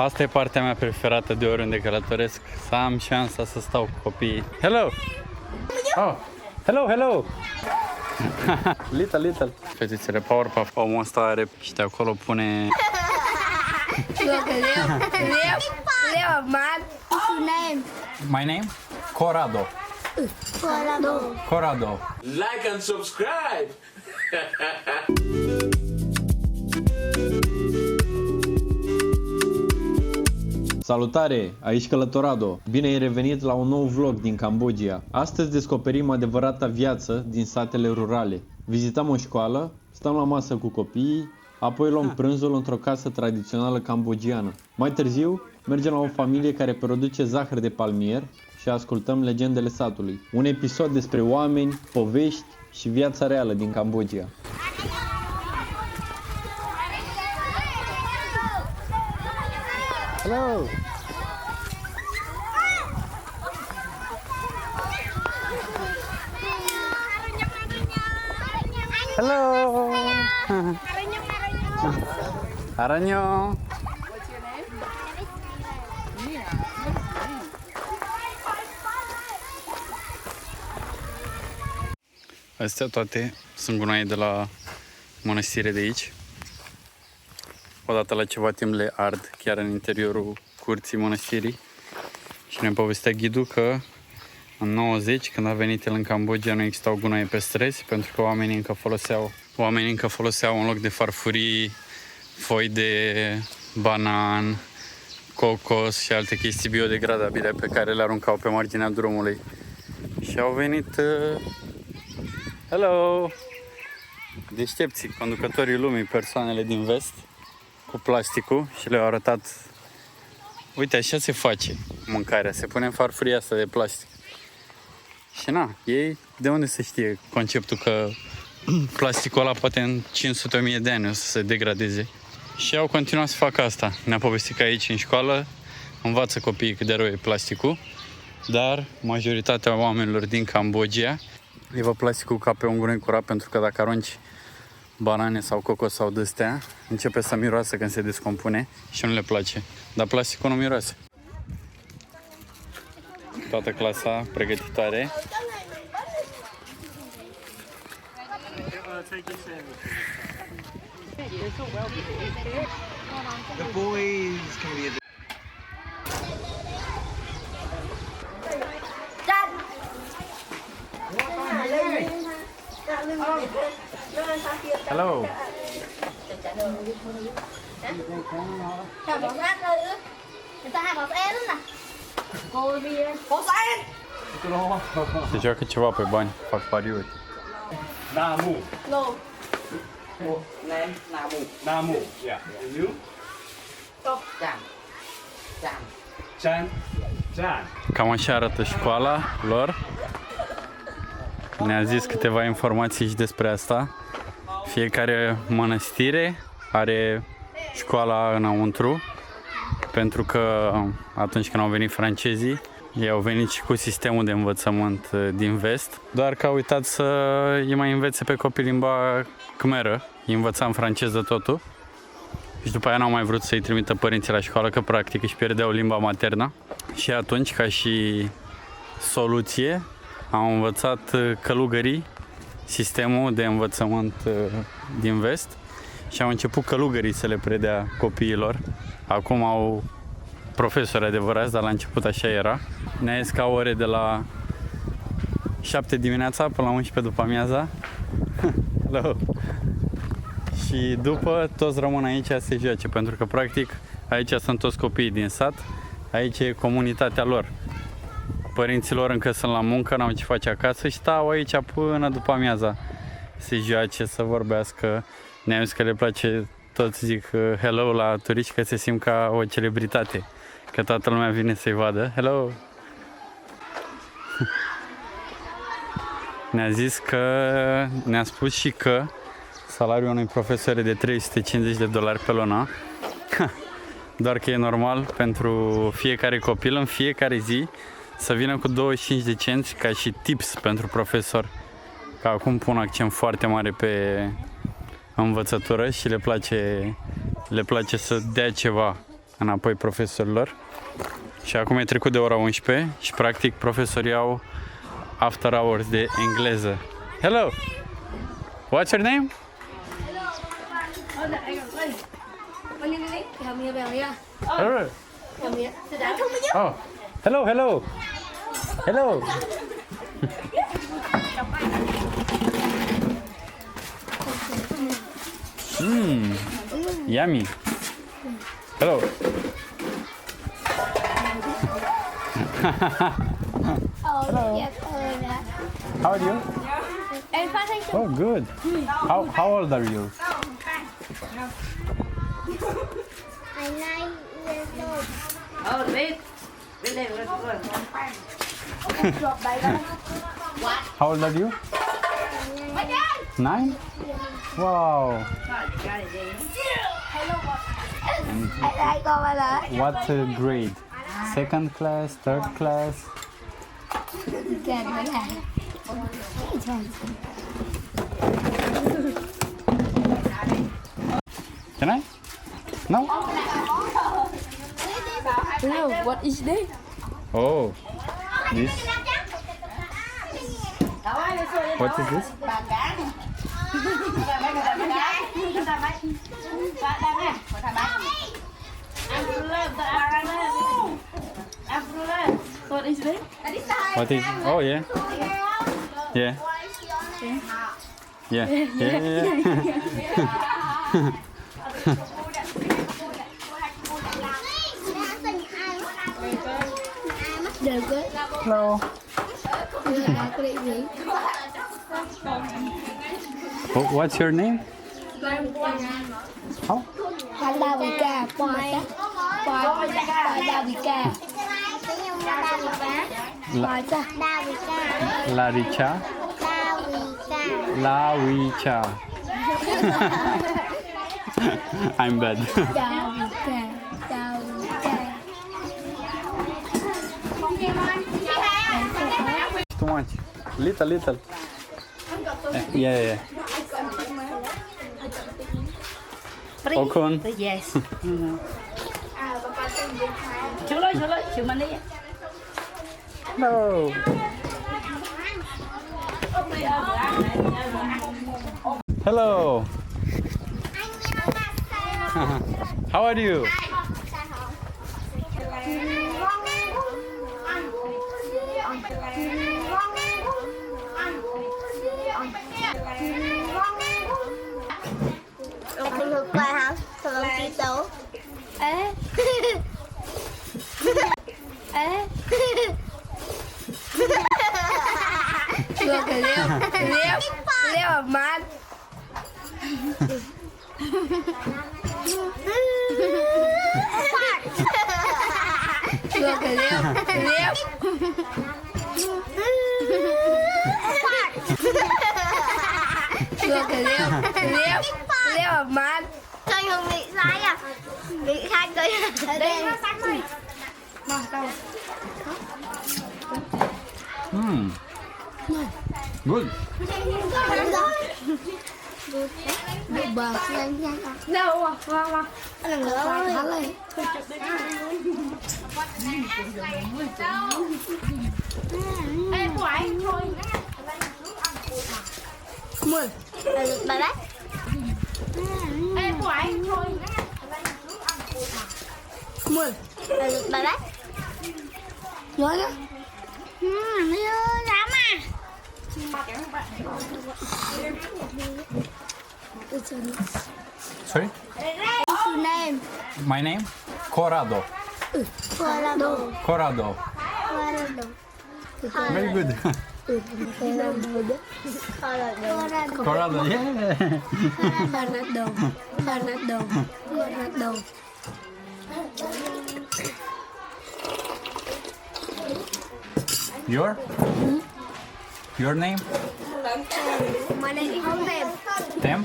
Asta e partea mea preferată de oriunde călătoresc, să am șansa să stau cu copiii. Hello! Oh! Hello, hello! Little. Fetițele Powerpuff. Omul ăsta are și de acolo pune... My name? Corrado. Corrado. Like and subscribe! Salutare! Aici Călătorado! Bine ai revenit la un nou vlog din Cambodgia. Astăzi descoperim adevărata viață din satele rurale. Vizităm o școală, stăm la masă cu copiii, apoi luăm prânzul într-o casă tradițională cambodgiană. Mai târziu, mergem la o familie care produce zahăr de palmier și ascultăm legendele satului. Un episod despre oameni, povești și viața reală din Cambodgia. Hello! Hello! Aranyo! Astea toate sunt gunoaie de la mănăstire de aici. Odată la ceva timp le ard chiar în interiorul curții mănăstirii. Și ne povestea ghidul că în 90, când a venit el în Cambodgia, nu existau gunoaie pe străzi, pentru că oamenii încă foloseau în loc de farfurii, foi de banan, cocos și alte chestii biodegradabile pe care le aruncau pe marginea drumului. Și au venit hello! Deștepții, conducătorii lumii, persoanele din vest, cu plasticul și le-au arătat: uite, așa se face mâncarea, se pune în farfuria asta de plastic. Și na, ei de unde să știe conceptul că plasticul ăla poate în 500.000 de ani o să se degradeze. Și au continuat să facă asta. Ne-a povestit că aici în școală învață copiii cât de rău e plasticul, dar majoritatea oamenilor din Cambodgia îi văd plasticul ca pe un gunoi curat, pentru că dacă arunci banane sau cocos sau de-astea, începe să miroasă când se descompune și nu le place. Dar plasticul nu miroase. Toată clasa pregătitoare. The boys can be Hello. Se joacă ceva pe bani, fac pariuri. Namu. No. Name Namu. Yeah. You? Jan. Cam așa arată școala lor. Ne-a zis câteva informații și despre asta. Fiecare mănăstire are școala înăuntru, pentru că atunci când au venit francezii, ei au venit și cu sistemul de învățământ din vest, doar că au uitat să îi mai învețe pe copii limba khmeră. Îi învăța în franceză totul. Și după aia n-au mai vrut să-i trimită părinții la școală, că practic își pierdeau limba maternă. Și atunci, ca și soluție, au învățat călugării sistemul de învățământ din vest și au început călugării să le predea copiilor. Acum au profesori adevărați, dar la început așa era. Ne-a zis că au ore de la 7 dimineața până la 11 după amiaza. Hello. Și după toți rămân aici să se joace, pentru că practic aici sunt toți copiii din sat, aici e comunitatea lor. Părinților încă sunt la muncă, n-au ce face acasă și stau aici până după amiaza. Se joace, să vorbească. Ne-am zis că le place, toți zic hello la turiști, că se simt ca o celebritate, că toată lumea vine să-i vadă. Hello! Ne-a spus și că salariul unui profesor e de $350 pe lună. Doar că e normal pentru fiecare copil în fiecare zi să vină cu 25 de cenți ca și tips pentru profesor. Că acum pun accent foarte mare pe învățătură și le place să dea ceva înapoi profesorilor. Și acum e trecut de ora 11 și practic profesorii au after hours de engleză. Hello! What's your name? Hello. Oh, hello, hello. Hello. Yummy. Hello. How are you? Oh, good. How old are you? I'm 9 years old. Oh, biết đây rồi. How old are you? 9? Wow. What grade? Second class, third class? Can I? No? No, what is this? Oh, this? What is this? What is this? What is? Oh yeah. Yeah. Yeah. Yeah. Được đấy. Hello. What's your name? How? Palavika, porta. Palavika. Porta. Laricha. Lawicha. I'm bad. Davika. Too much. Little. Yeah. Okun. Yes. Chú lấy, chú mình đi. No. Hello. How are you? Con ngược bài hả? Con làm kỹ tố. Ê. Ê. Ngược cái liêu ở mát. Ngược cái liêu. Ngược cái liêu ở mát. Chơi hùng bị sai à? Bị sai cười. Đây nó sáng rồi. Mà đâu? Good. Bờ nhanh. Đâu à? Vâng. Anh ngửa thả lên. Ê, quậy thôi. 10. Bà bác. Ê, quậy thôi. 10. Bà bác. Nói đó. Như lắm à. Sorry? What's your name? My name? Corrado. Corrado. Very good. Corrado, yeah. Corrado. Your name? My name is Tem. Tem?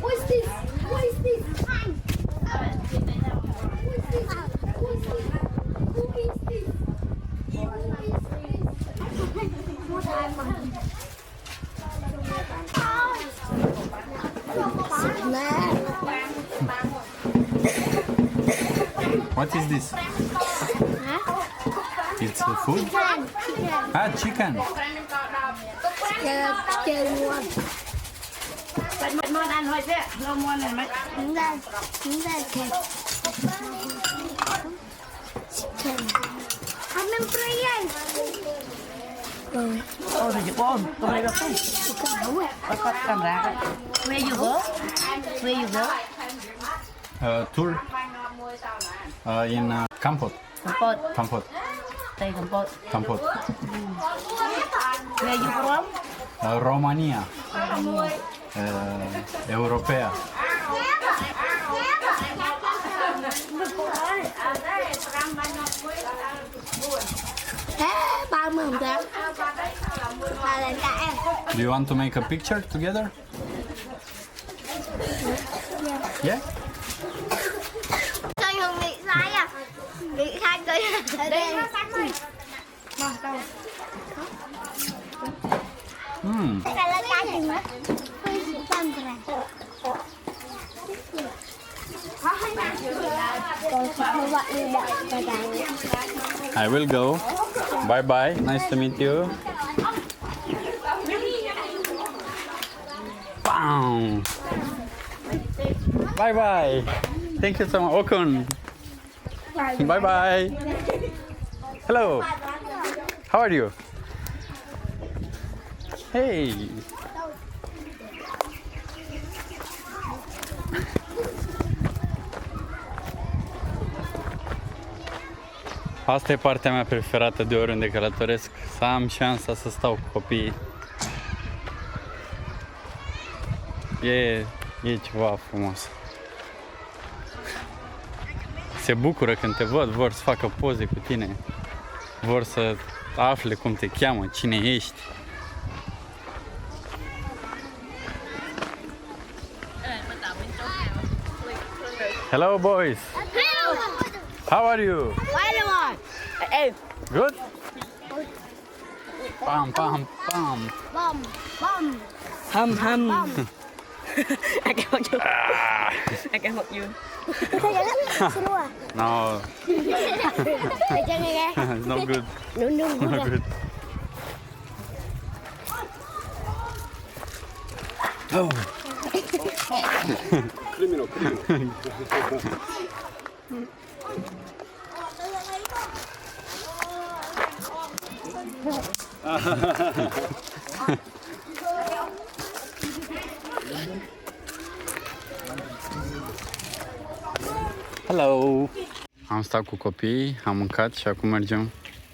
What is this? What is this? It's food? Chicken. Ah, chicken. Chicken luôn. Mình món ăn thôi chứ, lo món này mấy. Chúng ta thịt. Chicken. Ăn nem fried. Ôi thì con, tôi đây đâu không? Có camera. Where you go? Where you go? Tour in Kampot. Kampot. Kampot. Tây Kampot. Kampot. Where you from? Romania. Europea. Thế 30%. Là cả em. Do you want to make a picture together? Yeah? Sao Hương bị sai à? Bị sai cái đây nó sai rồi. Cái là cái gì mà? Con sẽ gọi đi đợi I will go. Bye bye. Nice to meet you. Bam. Bye bye. Thank you so much. Okun. Bye bye. Hello. How are you? Hey. Asta e partea mea preferată de oriunde călătoresc, să am șansa să stau cu copiii. E ceva frumos. Se bucură când te văd, vor să facă poze cu tine, vor să afle cum te cheamă, cine ești. Hello boys! How are you? Good? Pam, pam, pam. Bom, bom. Hum. I can help you. I can help you. Xin lỗi. No, Để cho nghe. it's not good. Đúng. Not good. Oh. Criminal. Hello! Am stat cu copiii, am mâncat și acum mergem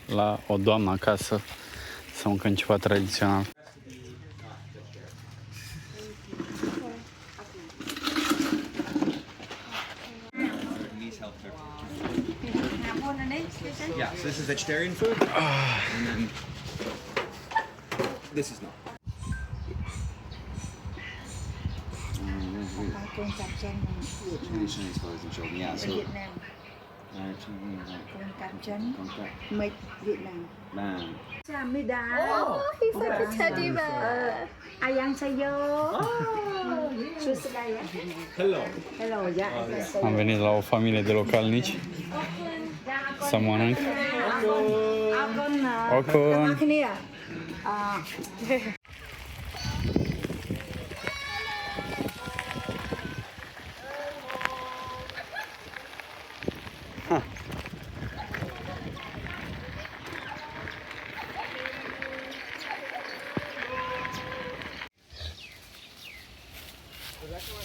la o doamnă acasă să mâncăm ceva tradițional. Yeah, so this is vegetarian food. And then this is not. Traditionally exposed in children, yeah. So Việt Nam, con cam chanh, mịch Việt Nam. man. Samida. Teddy bear. Ayangsayo. Susudaya. Hello. Hello, dạ. Am venit la o familie de localnici să mănânc. Ocon.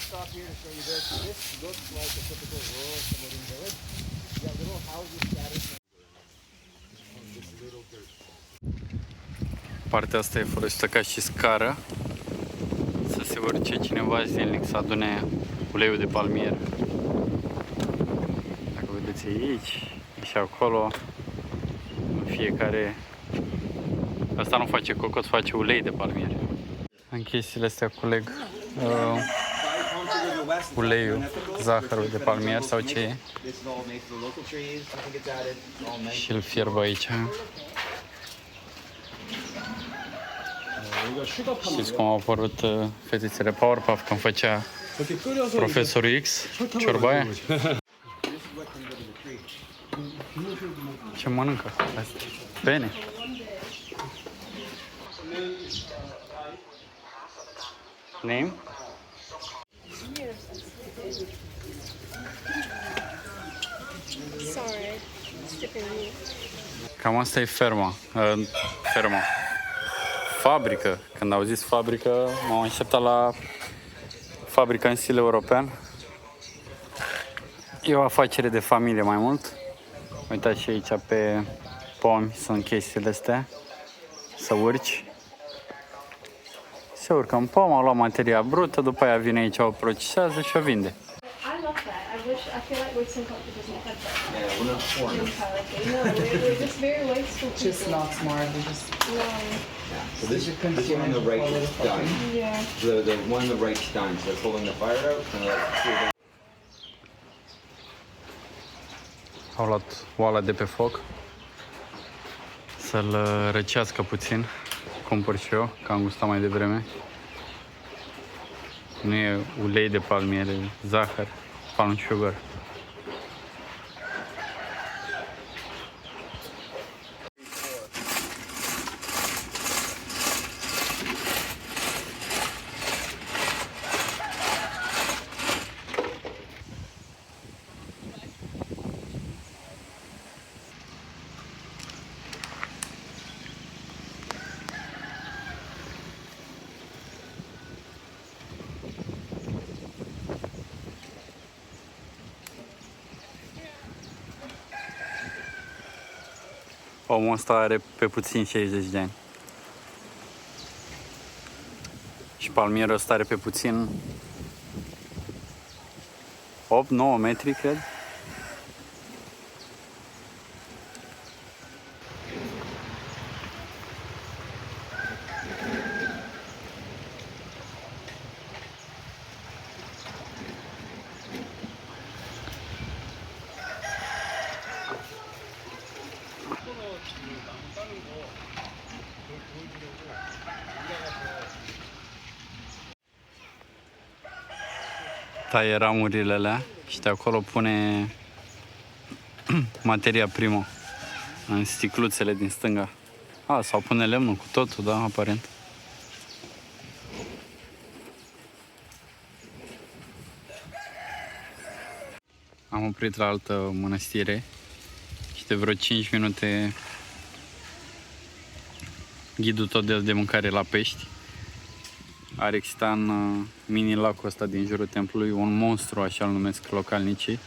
Stop here to show you this. This looks like a typical rural Cambodian village. You have little houses scattered. This little dirt. Partea asta e folosită ca și scară să se urce cineva zilnic să adune uleiul de palmier. Dacă vedeți aici și acolo, în fiecare... Asta nu face cocos, face ulei de palmier. În chestiile astea culeg uleiul, zahărul de palmier sau ce e și îl fierb aici. Știți cum au apărut fetițele Powerpuff când făcea profesorul X ciorba aia? Ce mănâncă? Bine. Name? Sorry, stripping me. Cam asta e ferma. Ferma. Fabrică. Când au zis fabrică, m-am așteptat la fabrica în stil european. E o afacere de familie mai mult. Uitați și aici pe pomi sunt chestiile astea. Să urci. Se urcă în pom, au luat materia brută, după aia vine aici, o procesează și o vinde. I love that. I feel like we're some culture doesn't have that. Yeah, we're not foreign mentality. No, we're just very wasteful people. Just not smart. They're just So this one on the right is done. Yeah. The one on the right's done. So they're pulling the fire out and like. Au luat oala de pe foc să-l răcească puțin, cumpăr și eu, că am gustat mai devreme. Nu e ulei de palmiere, zahăr, palm sugar. Omul ăsta are pe puțin 60 de ani. Și palmierul ăsta are pe puțin 8-9 metri, cred. Taie ramurile alea și de acolo pune materia primă în sticluțele din stânga. Sau pune lemnul cu totul, da, aparent. Am oprit la altă mănăstire și de vreo 5 minute ghidul tot de mâncare la pești. Are exista în mini-lacul ăsta din jurul templului un monstru, așa îl numesc localnicii,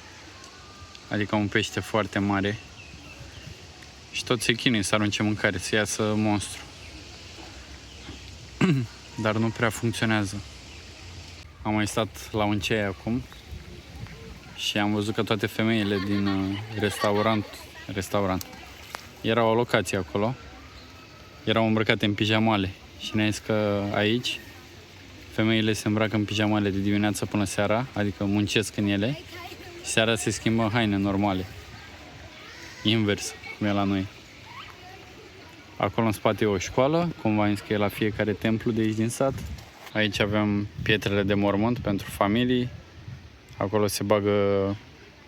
adică un pește foarte mare și tot se chinuie să arunce mâncare, să iasă monstru. Dar nu prea funcționează. Am mai stat la un ceai acum și am văzut că toate femeile din restaurant, era o locație acolo, erau îmbrăcate în pijamale și ne-a zis că aici femeile se îmbracă în pijamale de dimineață până seara, adică muncesc în ele și seara se schimbă în haine normale. Invers, cum e la noi. Acolo în spate e o școală, cumva înscrie la fiecare templu de aici din sat. Aici avem pietrele de mormânt pentru familii. Acolo se bagă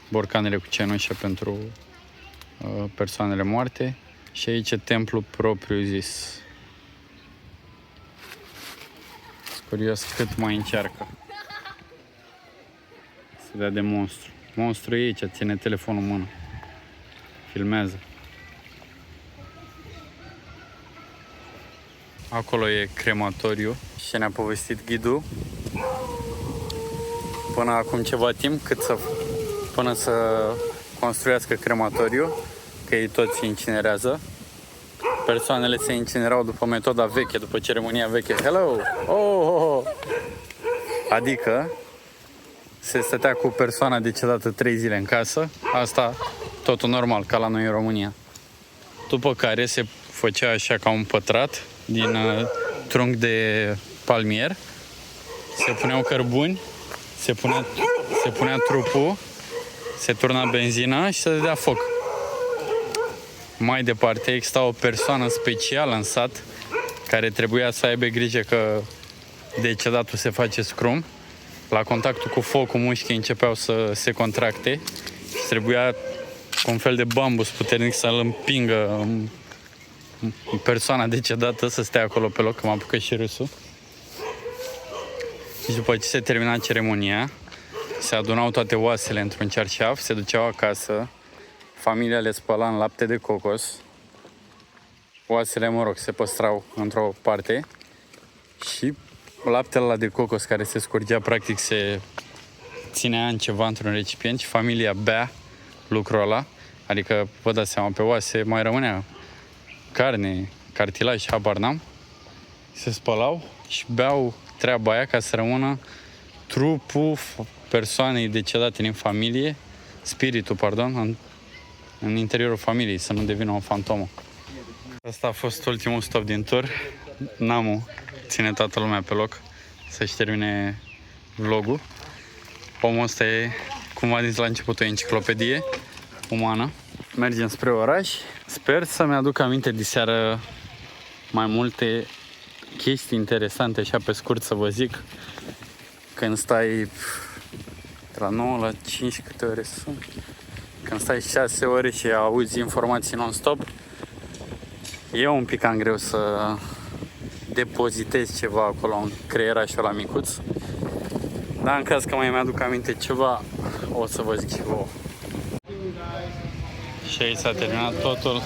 borcanele cu cenușă pentru persoanele moarte. Și aici e templu propriu zis. Curios cât mai încearcă să dea de monstru. Monstru e aici, ține telefonul în mână. Filmează. Acolo e crematoriu și ne-a povestit ghidul până acum ceva timp până să construiască crematoriu, că ei toți incinerează. Persoanele se incinerau după metoda veche, după ceremonia veche. Hello! Oh! Adică se stătea cu persoana decedată 3 zile în casă. Asta totul normal, ca la noi în România. După care se făcea așa ca un pătrat din trunchi de palmier. Se puneau cărbuni, se punea trupul, se turna benzina și se dădea foc. Mai departe exista o persoană specială în sat care trebuia să aibă grijă că decedatul se face scrum. La contactul cu focul mușchii începeau să se contracte și trebuia cu un fel de bambus puternic să-l împingă persoana decedată să stea acolo pe loc, că m-a apucat și râsul. Și după ce se termina ceremonia, se adunau toate oasele într-un cerșaf, se duceau acasă, familia le spăla în lapte de cocos, oasele, mă rog, se păstrau într-o parte și laptele ăla de cocos care se scurgea, practic se ținea în ceva într-un recipient și familia bea lucrul ăla, adică vă dați seama, pe oase mai rămânea carne, cartilaj, habar n-am, se spălau și beau treaba aia ca să rămână trupul persoanei decedate din familie, spiritul, pardon, în interiorul familiei, să nu devină o fantomă. Asta a fost ultimul stop din tur. Namu ține toată lumea pe loc să-și termine vlogul. Omul ăsta e, cum v-am zis la început, o enciclopedie umană. Mergem spre oraș. Sper să-mi aduc aminte diseară mai multe chestii interesante, așa pe scurt să vă zic. Când stai de la 9 la 5, câte ore sunt? Când stai 6 ore și auzi informații non-stop, e un pic cam greu să depozitezi ceva acolo în creierașul ăla micuț. Dar în caz că mai mi-aduc aminte ceva, o să vă zic și vouă. Și aici s-a terminat totul.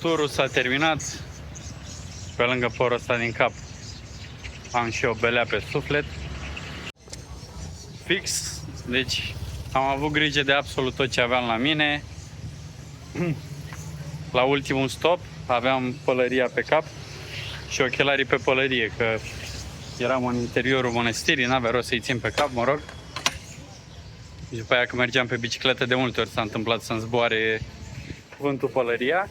Turul s-a terminat. Pe lângă porul ăsta din cap am și o belea pe suflet. Fix. Deci am avut grijă de absolut tot ce aveam la mine. La ultimul stop aveam pălăria pe cap și ochelarii pe pălărie, că eram în interiorul mănăstirii, n-avea rost să-i țin pe cap, mă rog. Și după aia, când mergeam pe bicicletă, de multe ori s-a întâmplat să-mi zboare vântul pălăria.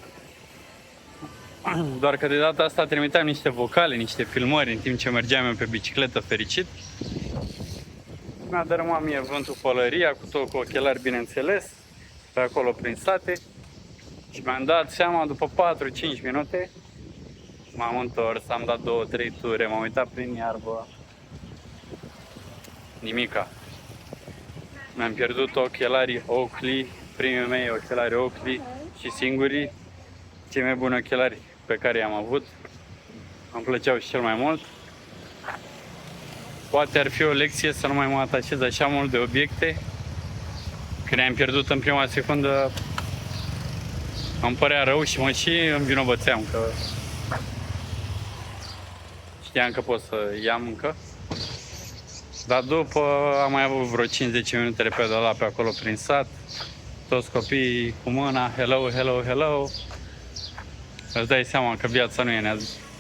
Doar că de data asta trimiteam niște vocale, niște filmări în timp ce mergeam eu pe bicicletă fericit. Mi-a dărâmat mie vântul pălăria, cu tot cu ochelari, bineînțeles, pe acolo prin sate. Și mi-am dat seama, după 4-5 minute, m-am întors, am dat 2-3 ture, m-am uitat prin iarbă. Nimica. Mi-am pierdut ochelarii Oakley, primii mei ochelari Oakley și singurii, cei mai buni ochelari pe care i-am avut. Îmi plăceau și cel mai mult. Poate ar fi o lecție să nu mai mă atașez așa mult de obiecte. Când i-am pierdut în prima secundă, îmi părea rău și mă și învinovățeam, că știam că pot să iau încă. Dar după am mai avut vreo 5-10 minute de pedalat pe acolo prin sat. Toți copiii cu mâna, hello, hello, hello. Îți dai seama că viața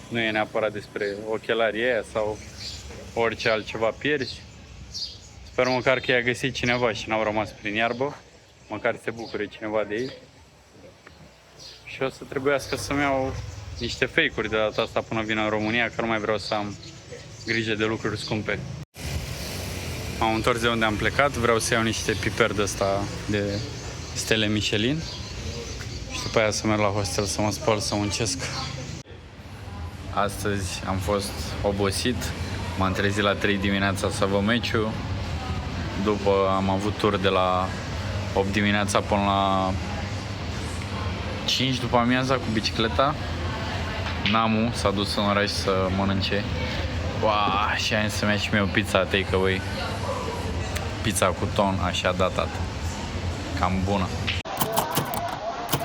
nu e neapărat despre ochelarii aia sau orice altceva pierzi. Sper măcar că i-a găsit cineva și n-au rămas prin iarbă. Măcar se bucure cineva de ei. Și o să trebuiască să-mi iau niște fake-uri de data asta până vin în România, că nu mai vreau să am grijă de lucruri scumpe. M-am întors de unde am plecat, vreau să iau niște piper de ăsta de stele Michelin și după aia să merg la hostel să mă spăl, să muncesc. Astăzi am fost obosit, m-am trezit la 3 dimineața să văd meciul, după am avut tur de la 8 dimineața până la 5 după amiaza cu bicicleta. Namu s-a dus în oraș să mănânce. Uaa, și am să-mi ia și mie o pizza takeaway. Pizza cu ton, așa datat. Cam bună.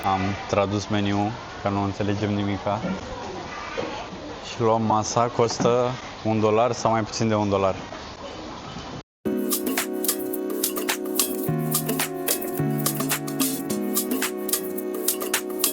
Am tradus meniul, că nu înțelegem nimica. Și luăm masa, costă $1 sau mai puțin de $1.